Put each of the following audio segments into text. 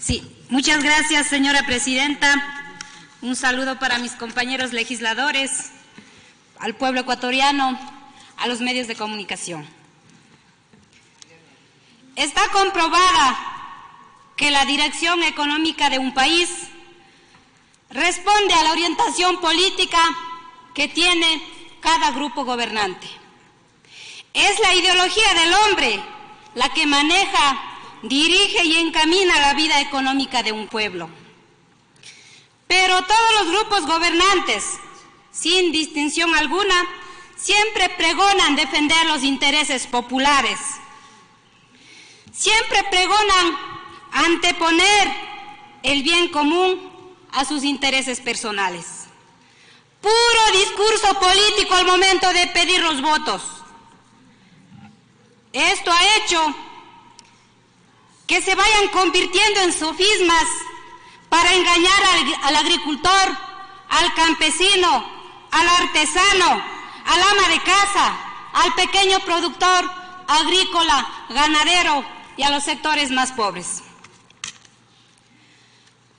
Sí, muchas gracias, señora presidenta. Un saludo para mis compañeros legisladores, al pueblo ecuatoriano, a los medios de comunicación. Está comprobada que la dirección económica de un país responde a la orientación política que tiene cada grupo gobernante. Es la ideología del hombre la que maneja, dirige y encamina la vida económica de un pueblo. Pero todos los grupos gobernantes, sin distinción alguna, siempre pregonan defender los intereses populares. Siempre pregonan anteponer el bien común a sus intereses personales. Puro discurso político al momento de pedir los votos. Esto ha hecho que se vayan convirtiendo en sofismas para engañar al agricultor, al campesino, al artesano, al ama de casa, al pequeño productor agrícola, ganadero y a los sectores más pobres.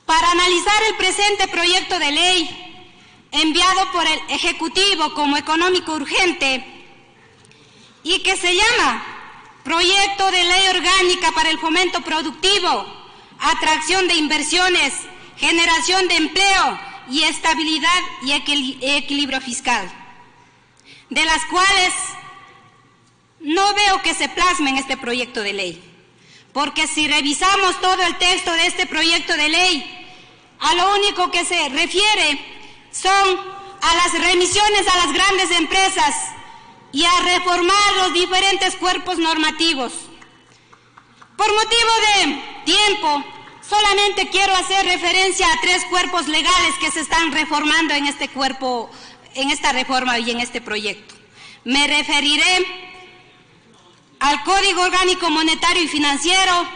Para analizar el presente proyecto de ley enviado por el Ejecutivo como económico urgente y que se llama Proyecto de Ley Orgánica para el Fomento Productivo, Atracción de Inversiones, Generación de Empleo y Estabilidad y Equilibrio Fiscal, de las cuales no veo que se plasme en este proyecto de ley, porque si revisamos todo el texto de este proyecto de ley, a lo único que se refiere son a las remisiones a las grandes empresas y a reformar los diferentes cuerpos normativos. Por motivo de tiempo, solamente quiero hacer referencia a 3 cuerpos legales que se están reformando en este cuerpo, en esta reforma y en este proyecto. Me referiré al Código Orgánico Monetario y Financiero,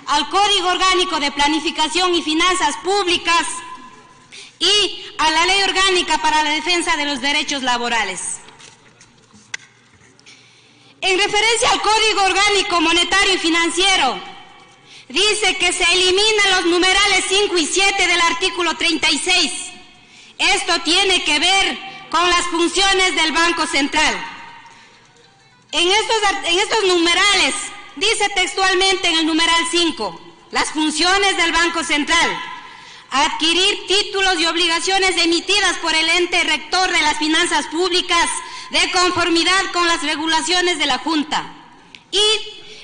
al Código Orgánico de Planificación y Finanzas Públicas y a la Ley Orgánica para la Defensa de los Derechos Laborales. En referencia al Código Orgánico Monetario y Financiero, dice que se eliminan los numerales 5 y 7 del artículo 36. Esto tiene que ver con las funciones del Banco Central. En estos numerales, dice textualmente en el numeral 5, las funciones del Banco Central: adquirir títulos y obligaciones emitidas por el ente rector de las finanzas públicas de conformidad con las regulaciones de la Junta y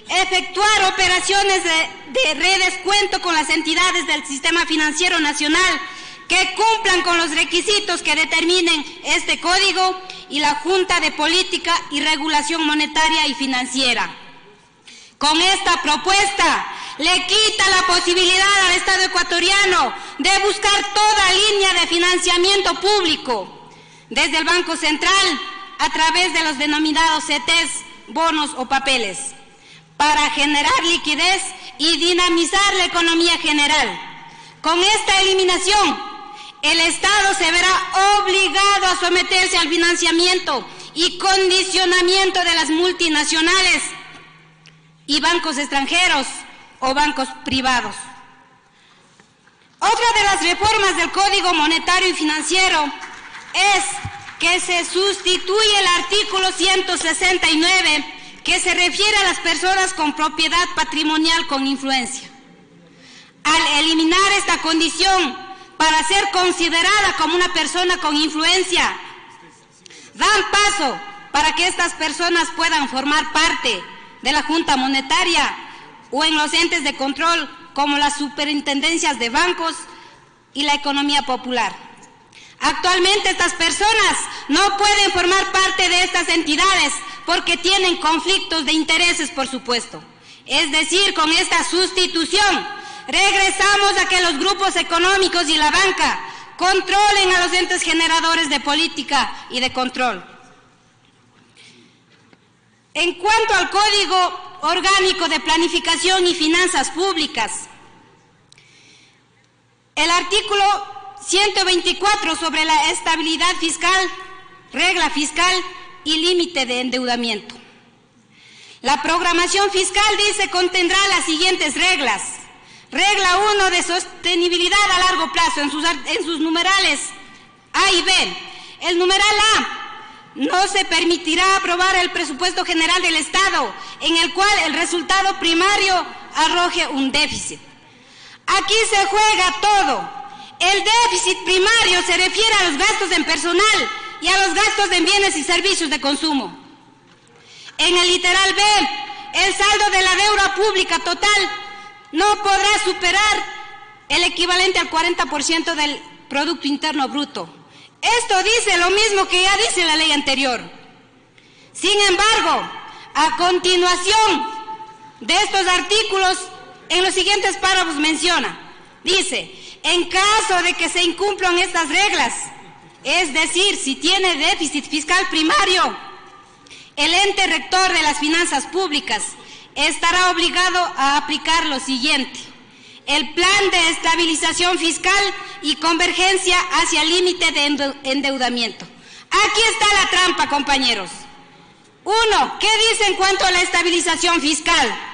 efectuar operaciones de redescuento con las entidades del sistema financiero nacional que cumplan con los requisitos que determinen este código y la Junta de Política y Regulación Monetaria y Financiera. Con esta propuesta le quita la posibilidad al Estado ecuatoriano de buscar toda línea de financiamiento público desde el Banco Central a través de los denominados CETES, bonos o papeles, para generar liquidez y dinamizar la economía general. Con esta eliminación, el Estado se verá obligado a someterse al financiamiento y condicionamiento de las multinacionales y bancos extranjeros o bancos privados. Otra de las reformas del Código Monetario y Financiero es que se sustituye el artículo 169 que se refiere a las personas con propiedad patrimonial con influencia. Al eliminar esta condición para ser considerada como una persona con influencia, dan paso para que estas personas puedan formar parte de la Junta Monetaria o en los entes de control como las superintendencias de bancos y la economía popular. Actualmente estas personas no pueden formar parte de estas entidades porque tienen conflictos de intereses, por supuesto. Es decir, con esta sustitución regresamos a que los grupos económicos y la banca controlen a los entes generadores de política y de control. En cuanto al Código Orgánico de Planificación y Finanzas Públicas, el artículo 124 sobre la estabilidad fiscal, regla fiscal y límite de endeudamiento. La programación fiscal, dice, contendrá las siguientes reglas: Regla 1 de sostenibilidad a largo plazo en sus numerales A y B. El numeral A: no se permitirá aprobar el presupuesto general del Estado en el cual el resultado primario arroje un déficit. Aquí se juega todo. El déficit primario se refiere a los gastos en personal y a los gastos en bienes y servicios de consumo. En el literal B, el saldo de la deuda pública total no podrá superar el equivalente al 40% del Producto Interno Bruto. Esto dice lo mismo que ya dice la ley anterior. Sin embargo, a continuación de estos artículos, en los siguientes párrafos menciona, dice, en caso de que se incumplan estas reglas, es decir, si tiene déficit fiscal primario, el ente rector de las finanzas públicas estará obligado a aplicar lo siguiente: el plan de estabilización fiscal y convergencia hacia el límite de endeudamiento. Aquí está la trampa, compañeros. 1. ¿Qué dice en cuanto a la estabilización fiscal?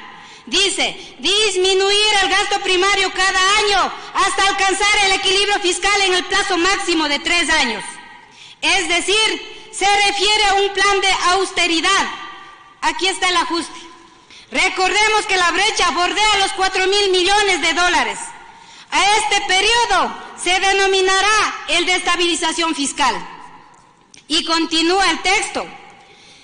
Dice, disminuir el gasto primario cada año hasta alcanzar el equilibrio fiscal en el plazo máximo de 3 años. Es decir, se refiere a un plan de austeridad. Aquí está el ajuste. Recordemos que la brecha bordea los 4.000 millones de dólares. A este periodo se denominará el de estabilización fiscal. Y continúa el texto.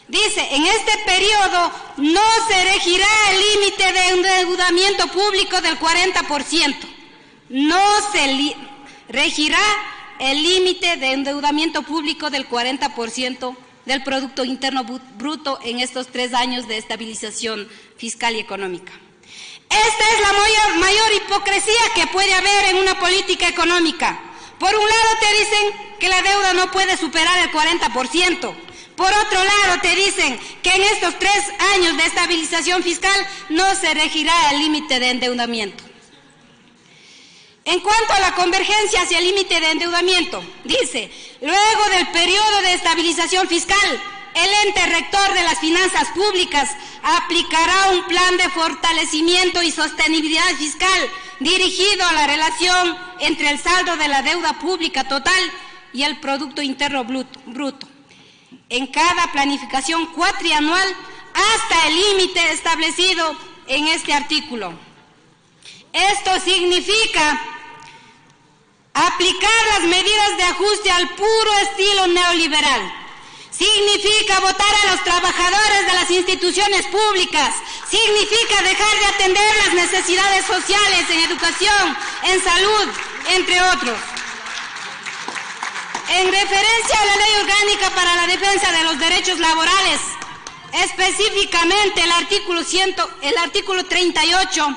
Dice, en este periodo no se regirá el límite de endeudamiento público del 40%. No se regirá el límite de endeudamiento público del 40% del Producto Interno Bruto en estos 3 años de estabilización fiscal y económica. Esta es la mayor hipocresía que puede haber en una política económica. Por un lado te dicen que la deuda no puede superar el 40%. Por otro lado te dicen que en estos 3 años de estabilización fiscal no se regirá el límite de endeudamiento. En cuanto a la convergencia hacia el límite de endeudamiento, dice, luego del periodo de estabilización fiscal, el ente rector de las finanzas públicas aplicará un plan de fortalecimiento y sostenibilidad fiscal dirigido a la relación entre el saldo de la deuda pública total y el Producto Interno Bruto, en cada planificación cuatrianual hasta el límite establecido en este artículo. Esto significa aplicar las medidas de ajuste al puro estilo neoliberal. Significa votar a los trabajadores de las instituciones públicas. Significa dejar de atender las necesidades sociales en educación, en salud, entre otros. En referencia a la Ley Orgánica para la Defensa de los Derechos Laborales, específicamente el artículo 38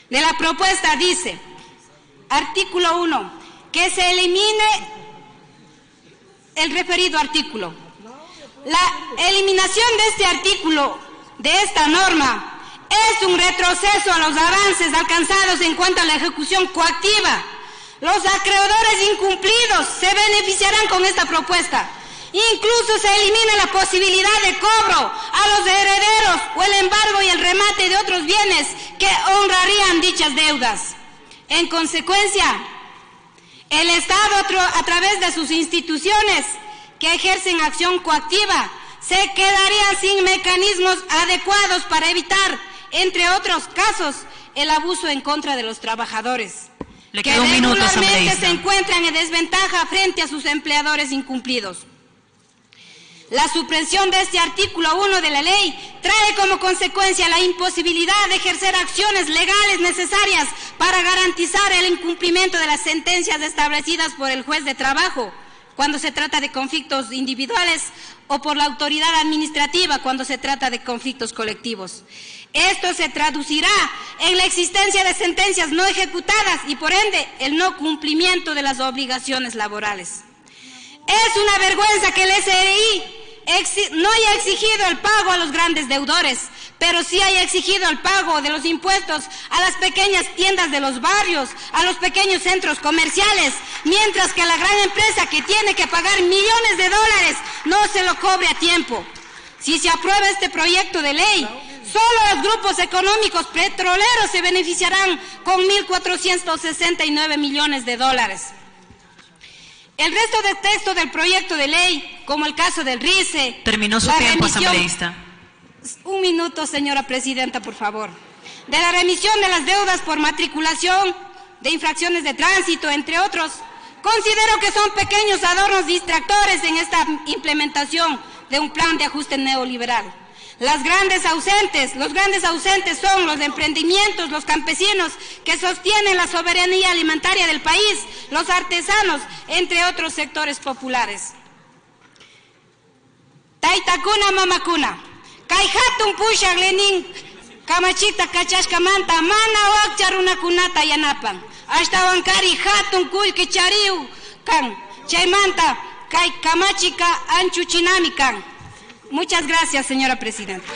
de la propuesta dice, artículo 1, que se elimine el referido artículo. La eliminación de este artículo, de esta norma, es un retroceso a los avances alcanzados en cuanto a la ejecución coactiva. Los acreedores incumplidos se beneficiarán con esta propuesta. Incluso se elimina la posibilidad de cobro a los herederos o el embargo y el remate de otros bienes que honrarían dichas deudas. En consecuencia, el Estado, a través de sus instituciones que ejercen acción coactiva, se quedarían sin mecanismos adecuados para evitar, entre otros casos, el abuso en contra de los trabajadores, que regularmente se encuentran en desventaja frente a sus empleadores incumplidos. La supresión de este artículo 1 de la ley trae como consecuencia la imposibilidad de ejercer acciones legales necesarias para garantizar el incumplimiento de las sentencias establecidas por el juez de trabajo cuando se trata de conflictos individuales o por la autoridad administrativa cuando se trata de conflictos colectivos. Esto se traducirá en la existencia de sentencias no ejecutadas y por ende el no cumplimiento de las obligaciones laborales. Es una vergüenza que el SRI no haya exigido el pago a los grandes deudores, pero sí haya exigido el pago de los impuestos a las pequeñas tiendas de los barrios, a los pequeños centros comerciales, mientras que a la gran empresa que tiene que pagar millones de dólares no se lo cobre a tiempo. Si se aprueba este proyecto de ley, Solo los grupos económicos petroleros se beneficiarán con 1.469 millones de dólares. El resto del texto del proyecto de ley, como el caso del RICE... Terminó su tiempo, asambleísta. Un minuto, señora presidenta, por favor. De la remisión de las deudas por matriculación de infracciones de tránsito, entre otros, considero que son pequeños adornos distractores en esta implementación de un plan de ajuste neoliberal. Los grandes ausentes son los emprendimientos, los campesinos que sostienen la soberanía alimentaria del país, los artesanos, entre otros sectores populares. Taitakuna mamakuna, kay hatun pushak lenin kamachita kachashkamanta mana wakcha runakunata yanapan. Ashtawankari hatun kullki chariu kan, chaymanta kay kamachika anchuchinami kan. Muchas gracias, señora presidenta.